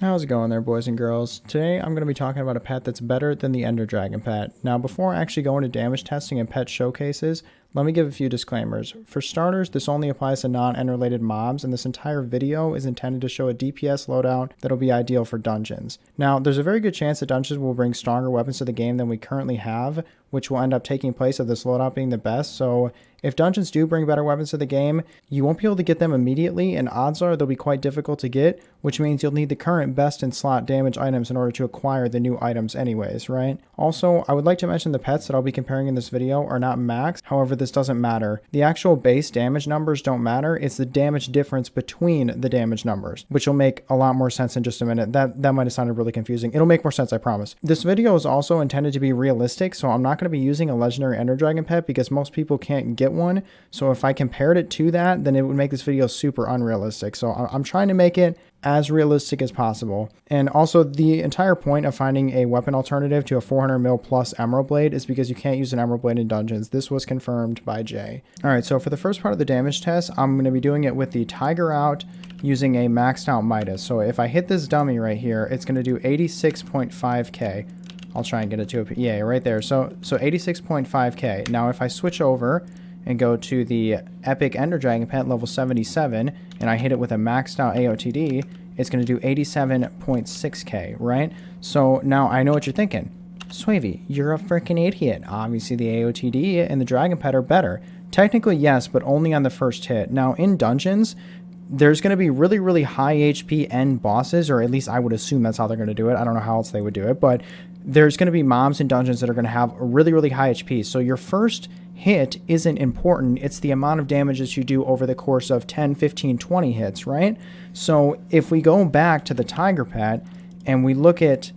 How's it going there, boys and girls? Today I'm going to be talking about a pet that's better than the Ender Dragon pet. Now, before I actually go into damage testing and pet showcases, let me give a few disclaimers. For starters, this only applies to non-end-related mobs, and this entire video is intended to show a DPS loadout that'll be ideal for dungeons. Now, there's a very good chance that dungeons will bring stronger weapons to the game than we currently have, which will end up taking place of this loadout being the best. So if dungeons do bring better weapons to the game, you won't be able to get them immediately, and odds are they'll be quite difficult to get, which means you'll need the current best in slot damage items in order to acquire the new items anyways, right? Also, I would like to mention the pets that I'll be comparing in this video are not maxed. However, this doesn't matter. The actual base damage numbers don't matter. It's the damage difference between the damage numbers, which will make a lot more sense in just a minute. That might have sounded really confusing. It'll make more sense, I promise. This video is also intended to be realistic, so I'm not going to be using a legendary Ender Dragon pet because most people can't get one. So if I compared it to that, then it would make this video super unrealistic. So I'm trying to make it as realistic as possible. And also, the entire point of finding a weapon alternative to a 400 mil plus Emerald Blade is because you can't use an Emerald Blade in dungeons. This was confirmed by Jay. Alright, so for the first part of the damage test, I'm going to be doing it with the Tiger out using a maxed out Midas. So if I hit this dummy right here, it's going to do 86.5k. I'll try and get it to a... Yeah, right there. So 86.5k. Now if I switch over and go to the Epic Ender Dragon pet level 77, and I hit it with a maxed out AOTD, it's going to do 87.6k, right? So now I know what you're thinking. Swavey, you're a freaking idiot. Obviously the AOTD and the Dragon pet are better. Technically, yes, but only on the first hit. Now in dungeons, there's going to be really, really high HP end bosses, or at least I would assume that's how they're going to do it. I don't know how else they would do it, but there's going to be mobs in dungeons that are going to have really, really high HP. So your first hit isn't important. It's the amount of damages you do over the course of 10, 15, 20 hits, right? So if we go back to the Tiger pet and we look at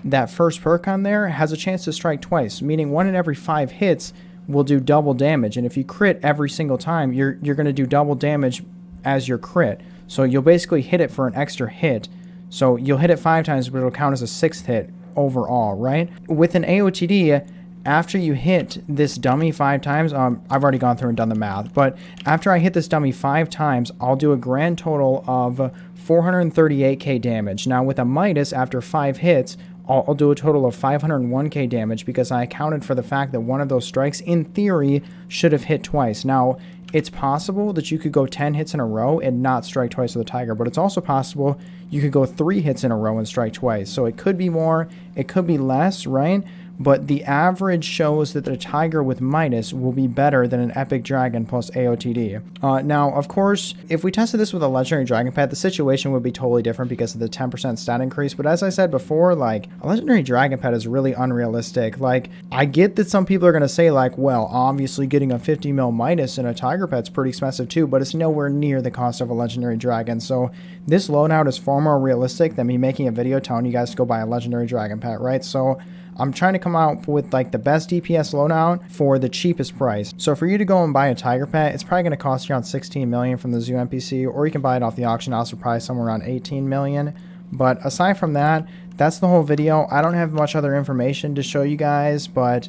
that first perk on there, has a chance to strike twice, meaning 1 in every 5 hits will do double damage. And if you crit every single time, you're going to do double damage as your crit. So you'll basically hit it for an extra hit. So you'll hit it 5 times, but it'll count as a 6th hit overall, right? With an AOTD, after you hit this dummy 5 times, I've already gone through and done the math, but after I hit this dummy 5 times, I'll do a grand total of 438k damage. Now with a Midas, after 5 hits, I'll do a total of 501k damage because I accounted for the fact that one of those strikes, in theory, should have hit twice. Now, it's possible that you could go 10 hits in a row and not strike twice with a Tiger, but it's also possible you could go 3 hits in a row and strike twice. So it could be more, it could be less, right? But the average shows that the Tiger with Midas will be better than an Epic Dragon plus AOTD. Now, of course, if we tested this with a Legendary Dragon pet, the situation would be totally different because of the 10% stat increase. But as I said before, like, a Legendary Dragon pet is really unrealistic. Like, I get that some people are going to say, like, well, obviously getting a 50 mil Midas in a Tiger pet's pretty expensive too, but it's nowhere near the cost of a Legendary Dragon. So this loadout is far more realistic than me making a video telling you guys to go buy a Legendary Dragon pet, right? So I'm trying to come out with like the best DPS loadout for the cheapest price. So for you to go and buy a Tiger pet, it's probably going to cost you around 16 million from the zoo NPC, or you can buy it off the auction house for probably somewhere around 18 million. But aside from that, that's the whole video. I don't have much other information to show you guys, but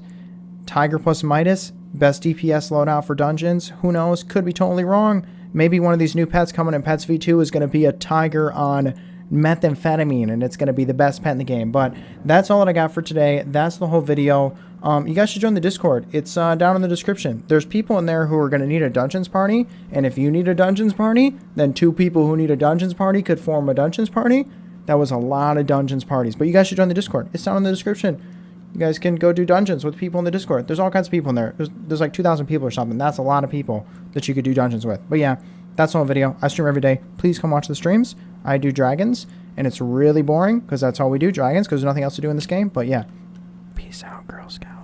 Tiger plus Midas, best DPS loadout for dungeons. Who knows? Could be totally wrong. Maybe one of these new pets coming in Pets V2 is going to be a Tiger on methamphetamine, and it's going to be the best pet in the game. But that's all that I got for today. That's the whole video. You guys should join the Discord. It's down in the description. There's people in there who are going to need a dungeons party, and if you need a dungeons party, then 2 people who need a dungeons party could form a dungeons party. That was a lot of dungeons parties, but you guys should join the Discord. It's down in the description. You guys can go do dungeons with people in the Discord. There's all kinds of people in there. There's like 2,000 people or something. That's a lot of people that you could do dungeons with. But yeah, that's the whole video. I stream every day. Please come watch the streams. I do dragons, and it's really boring because that's all we do, dragons, because there's nothing else to do in this game. But yeah, peace out, Girl Scout.